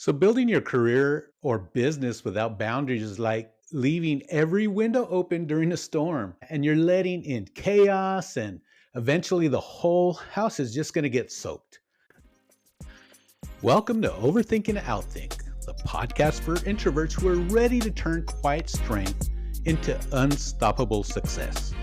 So, building your career or business without boundaries is like leaving every window open during a storm, and you're letting in chaos, and eventually the whole house is just going to get soaked. Welcome to Overthinking and Outthink, the podcast for introverts who are ready to turn quiet strength into unstoppable success.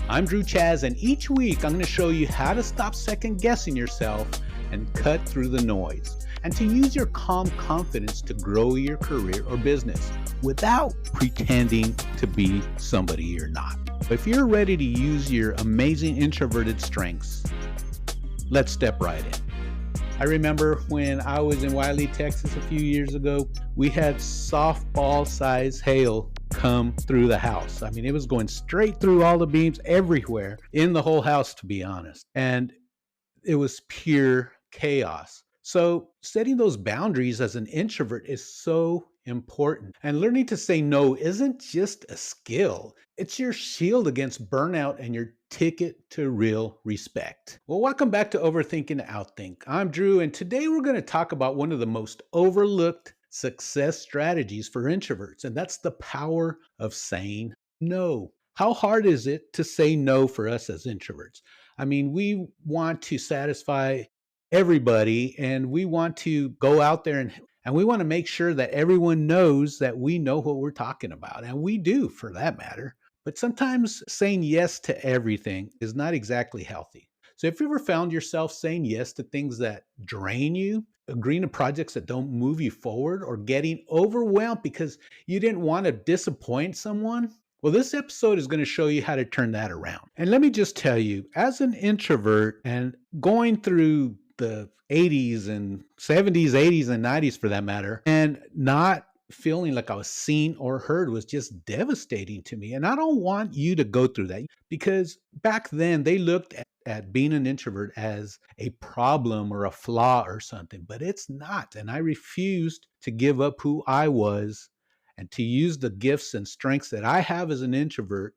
I'm Chaz, and each week I'm going to show you how to stop second guessing yourself and cut through the noise, and to use your calm confidence to grow your career or business without pretending to be somebody you're not. If you're ready to use your amazing introverted strengths, let's step right in. I remember when I was in Wiley, Texas a few years ago, we had softball-sized hail come through the house. I mean, it was going straight through all the beams everywhere in the whole house, to be honest. And it was pure chaos. So setting those boundaries as an introvert is so important. And learning to say no isn't just a skill. It's your shield against burnout and your ticket to real respect. Well, welcome back to Overthinking and Outthink. I'm Drew, and today we're going to talk about one of the most overlooked success strategies for introverts, and that's the power of saying no. How hard is it to say no for us as introverts? I mean, we want to satisfy everybody, and we want to go out there and we want to make sure that everyone knows that we know what we're talking about. And we do, for that matter. But sometimes saying yes to everything is not exactly healthy. So if you ever found yourself saying yes to things that drain you, agreeing to projects that don't move you forward, or getting overwhelmed because you didn't want to disappoint someone, well, this episode is going to show you how to turn that around. And let me just tell you, as an introvert and going through the 80s and 70s, 80s, and 90s for that matter, and not feeling like I was seen or heard was just devastating to me. And I don't want you to go through that, because back then they looked at being an introvert as a problem or a flaw or something, but it's not. And I refused to give up who I was and to use the gifts and strengths that I have as an introvert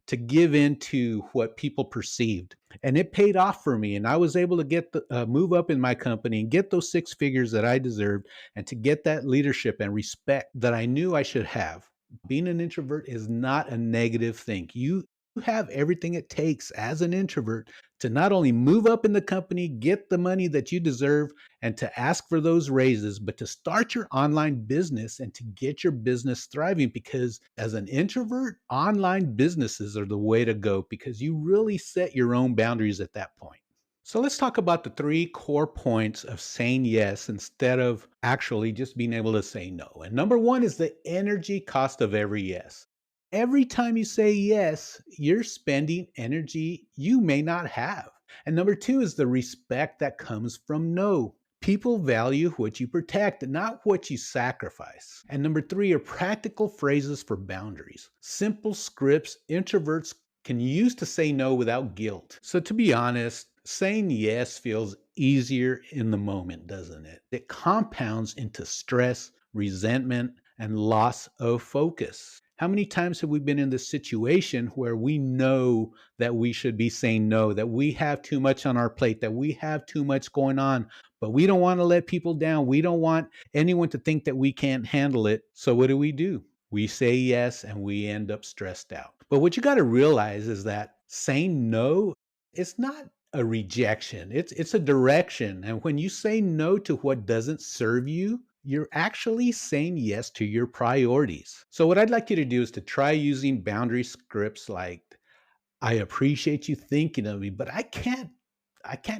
to give into what people perceived. And it paid off for me. And I was able to get move up in my company and get those six figures that I deserved, and to get that leadership and respect that I knew I should have. Being an introvert is not a negative thing. You have everything it takes as an introvert to not only move up in the company, get the money that you deserve, and to ask for those raises, but to start your online business and to get your business thriving. Because as an introvert, online businesses are the way to go, because you really set your own boundaries at that point. So let's talk about the three core points of saying yes instead of actually just being able to say no. And number one is the energy cost of every yes. Every time you say yes, you're spending energy you may not have. And number two is the respect that comes from no. People value what you protect, not what you sacrifice. And number three are practical phrases for boundaries. Simple scripts introverts can use to say no without guilt. So to be honest, saying yes feels easier in the moment, doesn't it? It compounds into stress, resentment, and loss of focus. How many times have we been in this situation where we know that we should be saying no, that we have too much on our plate, that we have too much going on, but we don't want to let people down. We don't want anyone to think that we can't handle it. So what do? We say yes, and we end up stressed out. But what you got to realize is that saying no, it's not a rejection. It's a direction. And when you say no to what doesn't serve you, you're actually saying yes to your priorities. So what I'd like you to do is to try using boundary scripts like, I appreciate you thinking of me, but I can't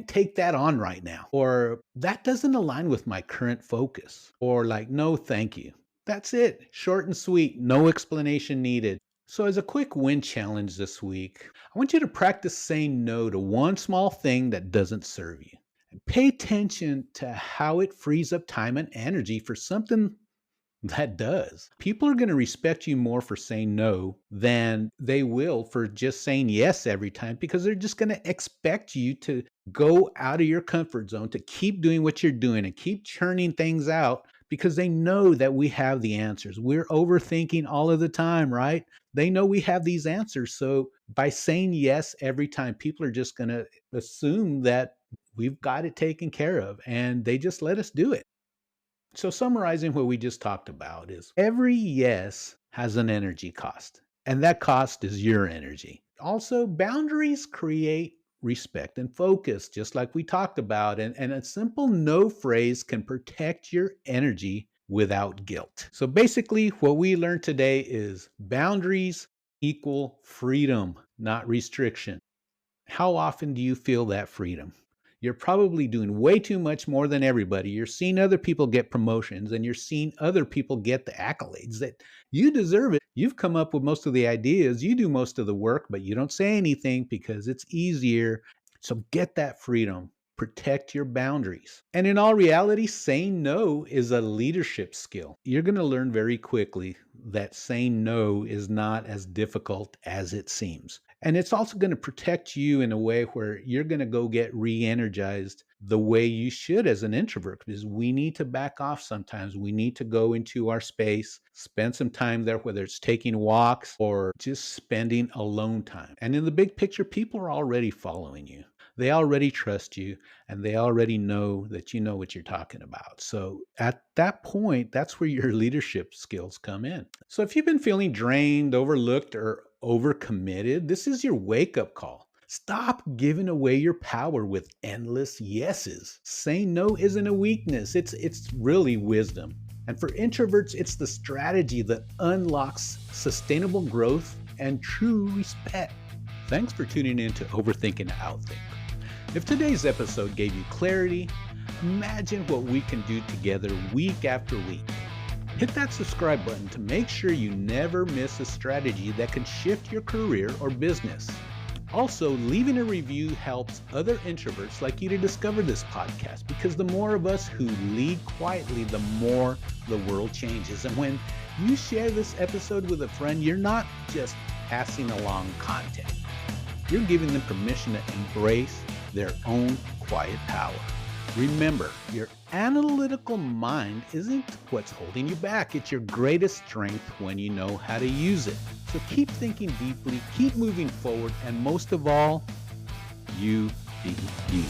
take that on right now. Or that doesn't align with my current focus. Or like, no, thank you. That's it. Short and sweet. No explanation needed. So as a quick win challenge this week, I want you to practice saying no to one small thing that doesn't serve you. And pay attention to how it frees up time and energy for something that does. People are going to respect you more for saying no than they will for just saying yes every time, because they're just going to expect you to go out of your comfort zone, to keep doing what you're doing and keep churning things out, because they know that we have the answers. We're overthinking all of the time, right? They know we have these answers. So by saying yes every time, people are just going to assume that we've got it taken care of, and they just let us do it. So, summarizing what we just talked about is every yes has an energy cost, and that cost is your energy. Also, boundaries create respect and focus, just like we talked about, and a simple no phrase can protect your energy without guilt. So, basically, what we learned today is boundaries equal freedom, not restriction. How often do you feel that freedom? You're probably doing way too much more than everybody. You're seeing other people get promotions and you're seeing other people get the accolades that you deserve it. You've come up with most of the ideas, you do most of the work, but you don't say anything because it's easier. So get that freedom. Protect your boundaries. And in all reality, saying no is a leadership skill. You're going to learn very quickly that saying no is not as difficult as it seems. And it's also going to protect you in a way where you're going to go get re-energized the way you should as an introvert, because we need to back off sometimes. We need to go into our space, spend some time there, whether it's taking walks or just spending alone time. And in the big picture, people are already following you. They already trust you and they already know that you know what you're talking about. So at that point, that's where your leadership skills come in. So if you've been feeling drained, overlooked, or overcommitted, this is your wake-up call. Stop giving away your power with endless yeses. Saying no isn't a weakness, it's really wisdom. And for introverts, it's the strategy that unlocks sustainable growth and true respect. Thanks for tuning in to Overthinking and Outthink. If today's episode gave you clarity, imagine what we can do together week after week. Hit that subscribe button to make sure you never miss a strategy that can shift your career or business. Also, leaving a review helps other introverts like you to discover this podcast, because the more of us who lead quietly, the more the world changes. And when you share this episode with a friend, you're not just passing along content. You're giving them permission to embrace their own quiet power. Remember, your analytical mind isn't what's holding you back. It's your greatest strength when you know how to use it. So keep thinking deeply, keep moving forward, and most of all, you be you.